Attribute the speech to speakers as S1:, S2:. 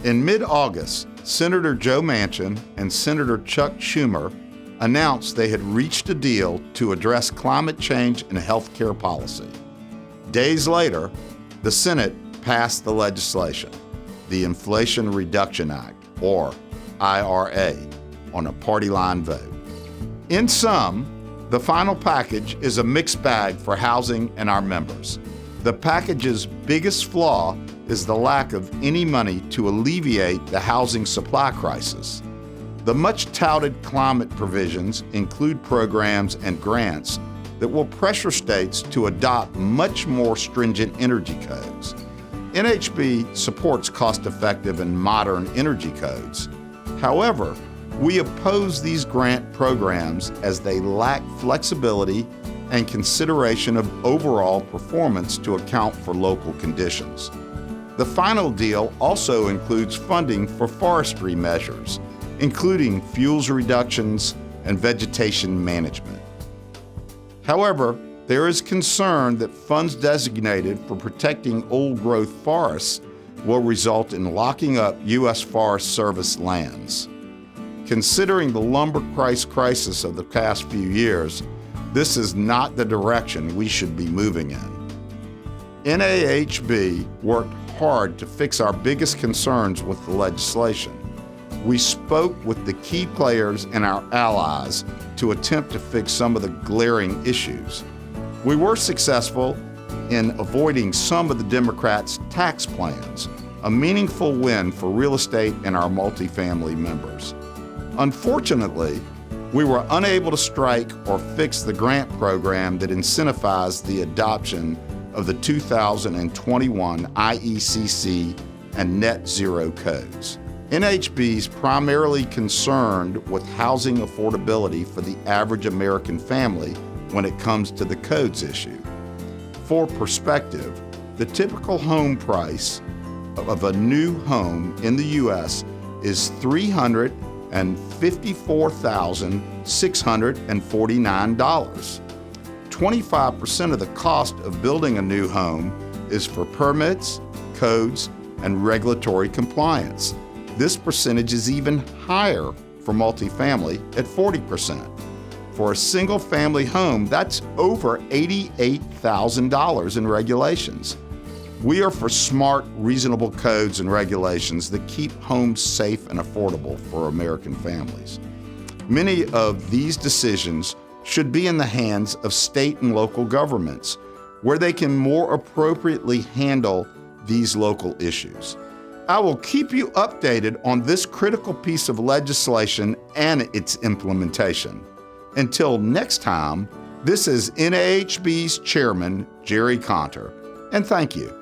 S1: In mid-August, Senator Joe Manchin and Senator Chuck Schumer announced they had reached a deal to address climate change and healthcare policy. Days later, the Senate passed the legislation, the Inflation Reduction Act, or IRA, on a party line vote. In sum, the final package is a mixed bag for housing and our members. The package's biggest flaw is the lack of any money to alleviate the housing supply crisis. The much-touted climate provisions include programs and grants that will pressure states to adopt much more stringent energy codes. NAHB supports cost-effective and modern energy codes. However, we oppose these grant programs as they lack flexibility and consideration of overall performance to account for local conditions. The final deal also includes funding for forestry measures, including fuels reductions and vegetation management. However, there is concern that funds designated for protecting old-growth forests will result in locking up U.S. Forest Service lands. Considering the lumber price crisis of the past few years, this is not the direction we should be moving in. NAHB worked hard to fix our biggest concerns with the legislation. We spoke with the key players and our allies to attempt to fix some of the glaring issues. We were successful in avoiding some of the Democrats' tax plans, a meaningful win for real estate and our multifamily members. Unfortunately, we were unable to strike or fix the grant program that incentivized the adoption of the 2021 IECC and net zero codes. NAHB is primarily concerned with housing affordability for the average American family when it comes to the codes issue. For perspective, the typical home price of a new home in the U.S. is $354,649. 25% of the cost of building a new home is for permits, codes, and regulatory compliance. This percentage is even higher for multifamily at 40%. For a single-family home, that's over $88,000 in regulations. We are for smart, reasonable codes and regulations that keep homes safe and affordable for American families. Many of these decisions should be in the hands of state and local governments, where they can more appropriately handle these local issues. I will keep you updated on this critical piece of legislation and its implementation. Until next time, this is NAHB's Chairman Jerry Konter, and thank you.